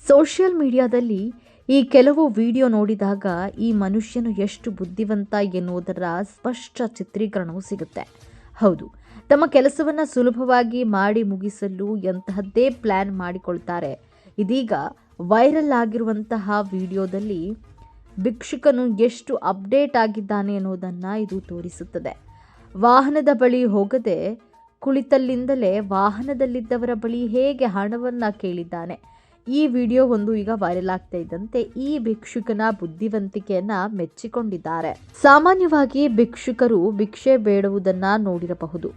Social ಮೀಡಿಯಾದಲ್ಲಿ ಈ ಕೆಲವು ವಿಡಿಯೋ ನೋಡಿದಾಗ ಈ ಮನುಷ್ಯನು ಎಷ್ಟು ಬುದ್ಧಿವಂತ ಎನ್ನುವುದರ ಸ್ಪಷ್ಟ ಚಿತ್ರೀಕರಣವು ಸಿಗುತ್ತೆ. ಹೌದು, ತಮ್ಮ ಕೆಲಸವನ್ನು ಸುಲಭವಾಗಿ ಮಾಡಿ ಮುಗಿಸಲು ಎಂತಹದ್ದೇ ಪ್ಲಾನ್ ಮಾಡಿಕೊಳ್ತಾರೆ. ಇದೀಗ ವೈರಲ್ ಆಗಿರುವಂತಹ ವಿಡಿಯೋದಲ್ಲಿ ಭಿಕ್ಷುಕನು ಎಷ್ಟು ಅಪ್ಡೇಟ್ ಆಗಿದ್ದಾನೆ ಎನ್ನುವುದನ್ನು ಇದು ತೋರಿಸುತ್ತದೆ. ವಾಹನದ ಬಳಿ ಹೋಗದೆ ಕುಳಿತಲ್ಲಿಂದಲೇ ವಾಹನದಲ್ಲಿದ್ದವರ ಬಳಿ ಹೇಗೆ ಹಣವನ್ನು ಕೇಳಿದ್ದಾನೆ. ಈ ವಿಡಿಯೋ ಒಂದು ಈಗ ವೈರಲ್ ಆಗ್ತಾ ಇದ್ದಂತೆ ಈ ಭಿಕ್ಷುಕನ ಬುದ್ಧಿವಂತಿಕೆಯನ್ನ ಮೆಚ್ಚಿಕೊಂಡಿದ್ದಾರೆ. ಸಾಮಾನ್ಯವಾಗಿ ಭಿಕ್ಷುಕರು ಭಿಕ್ಷೆ ಬೇಡುವುದನ್ನ ನೋಡಿರಬಹುದು.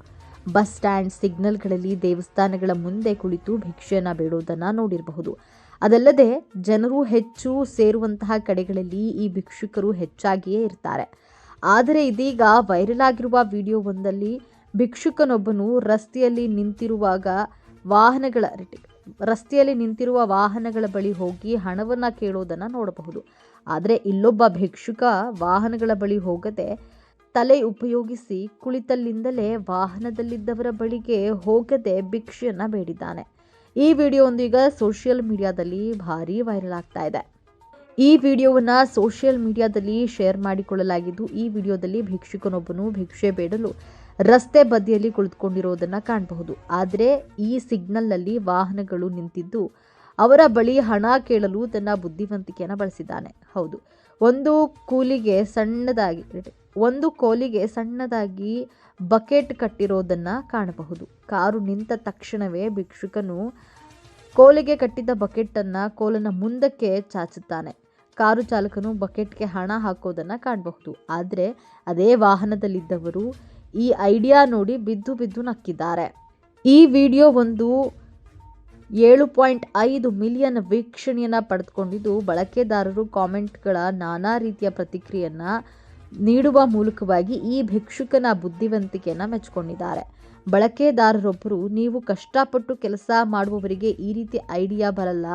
ಬಸ್ ಸ್ಟ್ಯಾಂಡ್, ಸಿಗ್ನಲ್ಗಳಲ್ಲಿ, ದೇವಸ್ಥಾನಗಳ ಮುಂದೆ ಕುಳಿತು ಭಿಕ್ಷೆಯನ್ನ ಬೇಡುವುದನ್ನ ನೋಡಿರಬಹುದು. ಅದಲ್ಲದೆ ಜನರು ಹೆಚ್ಚು ಸೇರುವಂತಹ ಕಡೆಗಳಲ್ಲಿ ಈ ಭಿಕ್ಷುಕರು ಹೆಚ್ಚಾಗಿಯೇ ಇರ್ತಾರೆ. ಆದರೆ ಇದೀಗ ವೈರಲ್ ಆಗಿರುವ ವಿಡಿಯೋ ಒಂದಲ್ಲಿ ಭಿಕ್ಷುಕನೊಬ್ಬನು ರಸ್ತೆಯಲ್ಲಿ ನಿಂತಿರುವ ವಾಹನಗಳ ಬಳಿ ಹೋಗಿ ಹಣವನ್ನು ಕೇಳೋದನ್ನು ನೋಡಬಹುದು. ಆದರೆ ಇಲ್ಲೊಬ್ಬ ಭಿಕ್ಷುಕ ವಾಹನಗಳ ಬಳಿ ಹೋಗದೆ ತಲೆ ಉಪಯೋಗಿಸಿ ಕುಳಿತಲ್ಲಿಂದಲೇ ವಾಹನದಲ್ಲಿದ್ದವರ ಬಳಿಗೆ ಹೋಗದೆ ಭಿಕ್ಷೆಯನ್ನು ಬೇಡಿದ್ದಾನೆ. ಈ ವಿಡಿಯೋ ಒಂದು ಈಗ ಸೋಷಿಯಲ್ ಮೀಡಿಯಾದಲ್ಲಿ ಭಾರೀ ವೈರಲ್ ಆಗ್ತಾ ಇದೆ. ಈ ವಿಡಿಯೋವನ್ನು ಸೋಷಿಯಲ್ ಮೀಡಿಯಾದಲ್ಲಿ ಶೇರ್ ಮಾಡಿಕೊಳ್ಳಲಾಗಿದ್ದು, ಈ ವಿಡಿಯೋದಲ್ಲಿ ಭಿಕ್ಷುಕನೊಬ್ಬನು ಭಿಕ್ಷೆ ಬೇಡಲು ರಸ್ತೆ ಬದಿಯಲ್ಲಿ ಕುಳಿತುಕೊಂಡಿರೋದನ್ನು ಕಾಣಬಹುದು. ಆದರೆ ಈ ಸಿಗ್ನಲ್ನಲ್ಲಿ ವಾಹನಗಳು ನಿಂತಿದ್ದು ಅವರ ಬಳಿ ಹಣ ಕೇಳಲು ತನ್ನ ಬುದ್ಧಿವಂತಿಕೆಯನ್ನು ಬಳಸಿದ್ದಾನೆ. ಹೌದು, ಒಂದು ಕೋಲಿಗೆ ಸಣ್ಣದಾಗಿ ಬಕೆಟ್ ಕಟ್ಟಿರೋದನ್ನು ಕಾಣಬಹುದು. ಕಾರು ನಿಂತ ತಕ್ಷಣವೇ ಭಿಕ್ಷುಕನು ಕೋಲಿಗೆ ಕಟ್ಟಿದ್ದ ಕೋಲನ್ನು ಮುಂದಕ್ಕೆ ಚಾಚುತ್ತಾನೆ. ಕಾರು ಚಾಲಕನು ಬಕೆಟ್ಗೆ ಹಣ ಹಾಕೋದನ್ನು ಕಾಣಬಹುದು. ಆದರೆ ಅದೇ ವಾಹನದಲ್ಲಿದ್ದವರು ಈ ಐಡಿಯಾ ನೋಡಿ ಬಿದ್ದು ನಕ್ಕಿದ್ದಾರೆ. ಈ ವಿಡಿಯೋ ಒಂದು 7.5 ಮಿಲಿಯನ್ ವೀಕ್ಷಣೆಯನ್ನು ಪಡೆದುಕೊಂಡಿದ್ದು, ಬಳಕೆದಾರರು ಕಾಮೆಂಟ್ಗಳ ನಾನಾ ರೀತಿಯ ಪ್ರತಿಕ್ರಿಯೆಯನ್ನು ನೀಡುವ ಮೂಲಕವಾಗಿ ಈ ಭಿಕ್ಷುಕನ ಬುದ್ಧಿವಂತಿಕೆಯನ್ನು ಮೆಚ್ಚಿಕೊಂಡಿದ್ದಾರೆ. ಬಳಕೆದಾರರೊಬ್ಬರು, ನೀವು ಕಷ್ಟಪಟ್ಟು ಕೆಲಸ ಮಾಡುವವರಿಗೆ ಈ ರೀತಿ ಐಡಿಯಾ ಬರಲ್ಲ,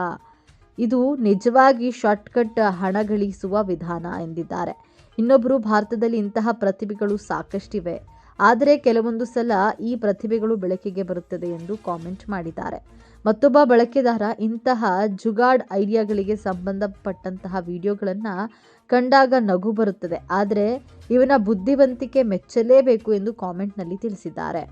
ಇದು ನಿಜವಾಗಿ ಶಾರ್ಟ್ಕಟ್ ಹಣ ಗಳಿಸುವ ವಿಧಾನ ಎಂದಿದ್ದಾರೆ. ಇನ್ನೊಬ್ಬರು, ಭಾರತದಲ್ಲಿ ಇಂತಹ ಪ್ರತಿಭೆಗಳು ಸಾಕಷ್ಟಿವೆ, ಆದರೆ ಕೆಲವೊಂದು ಸಲ ಈ ಪ್ರತಿಭೆಗಳು ಬೆಳಕಿಗೆ ಬರುತ್ತದೆ ಎಂದು ಕಾಮೆಂಟ್ ಮಾಡಿದ್ದಾರೆ. ಮತ್ತೊಬ್ಬ ಬಳಕೆದಾರ, ಇಂತಹ ಜುಗಾಡ್ ಐಡಿಯಾಗಳಿಗೆ ಸಂಬಂಧಪಟ್ಟಂತಹ ವಿಡಿಯೋಗಳನ್ನು ಕಂಡಾಗ ನಗು ಬರುತ್ತದೆ, ಆದರೆ ಇವನ ಬುದ್ಧಿವಂತಿಕೆ ಮೆಚ್ಚಲೇಬೇಕು ಎಂದು ಕಾಮೆಂಟ್ನಲ್ಲಿ ತಿಳಿಸಿದ್ದಾರೆ.